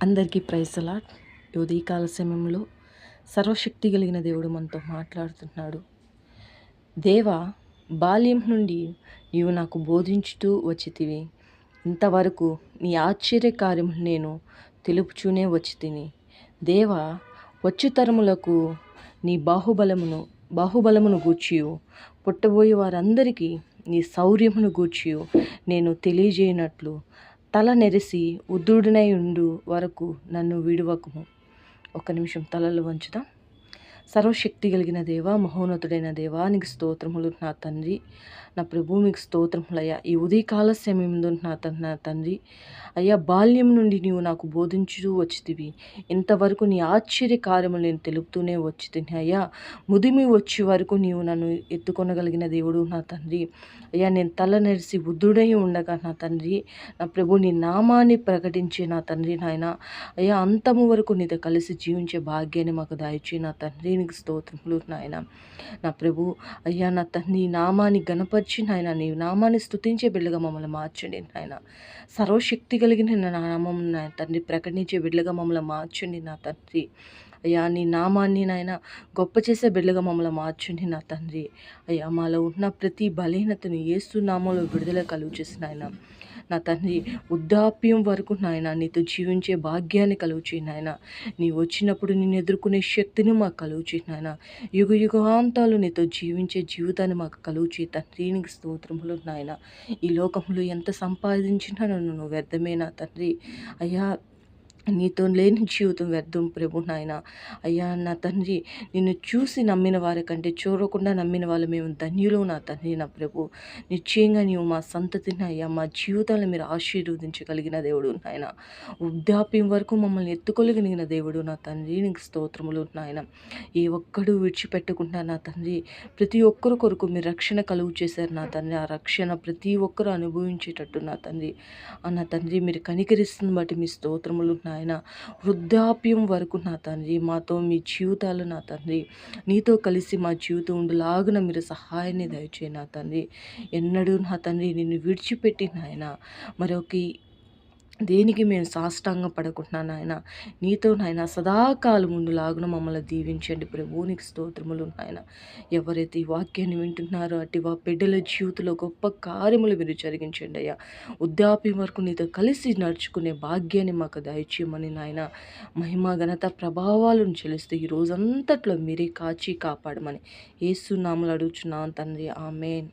అందరికీ praise allot. ఈ ఉదయకాల సమయంలో సర్వశక్తి కలిగిన దేవుడు మనతో మాట్లాడుతున్నాడు. దేవా, బాల్యం నుండి నీవు నాకు బోధించుతూ వచ్చితివి. ఇంతవరకు నీ ఆశ్చర్యకార్యములు నేను తెలుపుచూనే వచ్చి తిని. దేవా, వచ్చు తరములకు నీ బాహుబలమును గూర్చియు పుట్టబోయే వారందరికీ నీ శౌర్యమును గూర్చియు నేను తెలియజేయనట్లు తల నెరిసి ఉద్దుడునై ఉండు వరకు నన్ను విడువకుము. ఒక్క నిమిషం తలలు వంచుదాం. సర్వశక్తి కలిగిన దేవా, మహోన్నతుడైన దేవా, నీకు స్తోత్రములు నా తండ్రి. నా ప్రభు, మీకు స్తోత్రములయ్యా. ఈ ఉదయకాల సమయంలో నా తండ్రి అయ్యా, బాల్యం నుండి నీవు నాకు బోధించుతూ వచ్చితివి. ఇంతవరకు నీ ఆశ్చర్య కార్యములు నేను తెలుపుతూనే వచ్చితిని అయ్యా. ముదిమి వచ్చే వరకు నీవు నన్ను ఎత్తుకొనగలిగిన దేవుడు నా తండ్రి అయ్యా. నేను తల నెరిసి బుద్ధుడై ఉండగా నా తండ్రి, నా ప్రభు, నీ నామాన్ని ప్రకటించే నా తండ్రి నాయన అయ్యా, అంతము వరకు నీతో కలిసి జీవించే భాగ్యాన్ని మాకు దయచే నా తండ్రి. నీకు స్తోత్రములు నాయన. నా ప్రభు అయ్యా, నా తండ్రి నామాన్ని గణపరిచి నాయన, నీ నామాన్ని స్తుతించే బిడ్డగా మమ్మల్ని మార్చండి నాయన. సర్వశక్తి కలిగిన నా నామం నా తండ్రి ప్రకటించే బిడ్డగా మమ్మల్ని మార్చండి నా తండ్రి అయ్యా. నీ నామాన్ని నాయన గొప్ప చేసే బిడ్డగా మమ్మల్ని మార్చండి నా తండ్రి అయ్యా. మాలో ఉన్న ప్రతి బలహీనతను యేసు నామంలో విడుదల కలుగు చేసిన ఆయన నా తండ్రి, వృద్ధాప్యం వరకు నాయన నీతో జీవించే భాగ్యాన్ని కలుగు చేయి నాయన. నీ వచ్చినప్పుడు నిన్ను ఎదుర్కొనే శక్తిని మాకు కలుగు చేయి నాయన. యుగాంతాలు నీతో జీవించే జీవితాన్ని మాకు కలుగు చేయి తండ్రి. నీకు స్తోత్రములు నాయన. ఈ లోకంలో ఎంత సంపాదించినా నన్ను వ్యర్థమే నా తండ్రి అయ్యా. నీతో లేని జీవితం వ్యర్థం ప్రభు నాయన అయ్యా. నా తండ్రి, నిన్ను చూసి నమ్మిన వారి కంటే చూడకుండా నమ్మిన వాళ్ళు మేము ధన్యులు నా తండ్రి. నా ప్రభు, నిశ్చయంగా నీవు మా సంతతిని అయ్యా, మా జీవితాలను మీరు ఆశీర్వదించగలిగిన దేవుడు నాయన. వృద్ధాప్యం వరకు మమ్మల్ని ఎత్తుకోగలిగిన దేవుడు నా తండ్రి. నీకు స్తోత్రములు నాయన. ఏ ఒక్కడు విడిచిపెట్టకుండా నా తండ్రి, ప్రతి ఒక్కరు కొరకు మీరు రక్షణ కలుగు చేశారు నా తండ్రి. ఆ రక్షణ ప్రతి ఒక్కరు అనుభవించేటట్టు నా తండ్రి నా తండ్రి, మీరు కనికరిస్తున్న బట్టి మీ స్తోత్రములు నాయన. వృద్ధాప్యం వరకు నా తండ్రి మాతో మీ జీవితాలు నా తండ్రి నీతో కలిసి మా జీవితం ఉండలాగున మీరు సహాయాన్ని దయచేయి నా తండ్రి. ఎన్నడూ నా తండ్రి నిన్ను విడిచిపెట్టి నాయన మరొక దేనికి మేము సాష్టాంగ పడకుండా నాయన నీతో నాయన సదాకాలం ముందులాగున మమ్మల్ని దీవించండి ప్రభు. నీకు స్తోత్రములు నాయన. ఎవరైతే ఈ వాక్యాన్ని వింటున్నారో అటు బిడ్డల జీవితంలో గొప్ప కార్యములు మీరు జరిగించండి అయ్యా. వృద్ధాప్యం వరకు నీతో కలిసి నడుచుకునే భాగ్యాన్ని మాకు దయచేయమని నాయన. మహిమ ఘనత ప్రభావాలను చెల్లిస్తే ఈ రోజంతట్లో మీరే కాచి కాపాడమని యేసు నామములో అడుగుచున్నాను తండ్రి. ఆమేన్.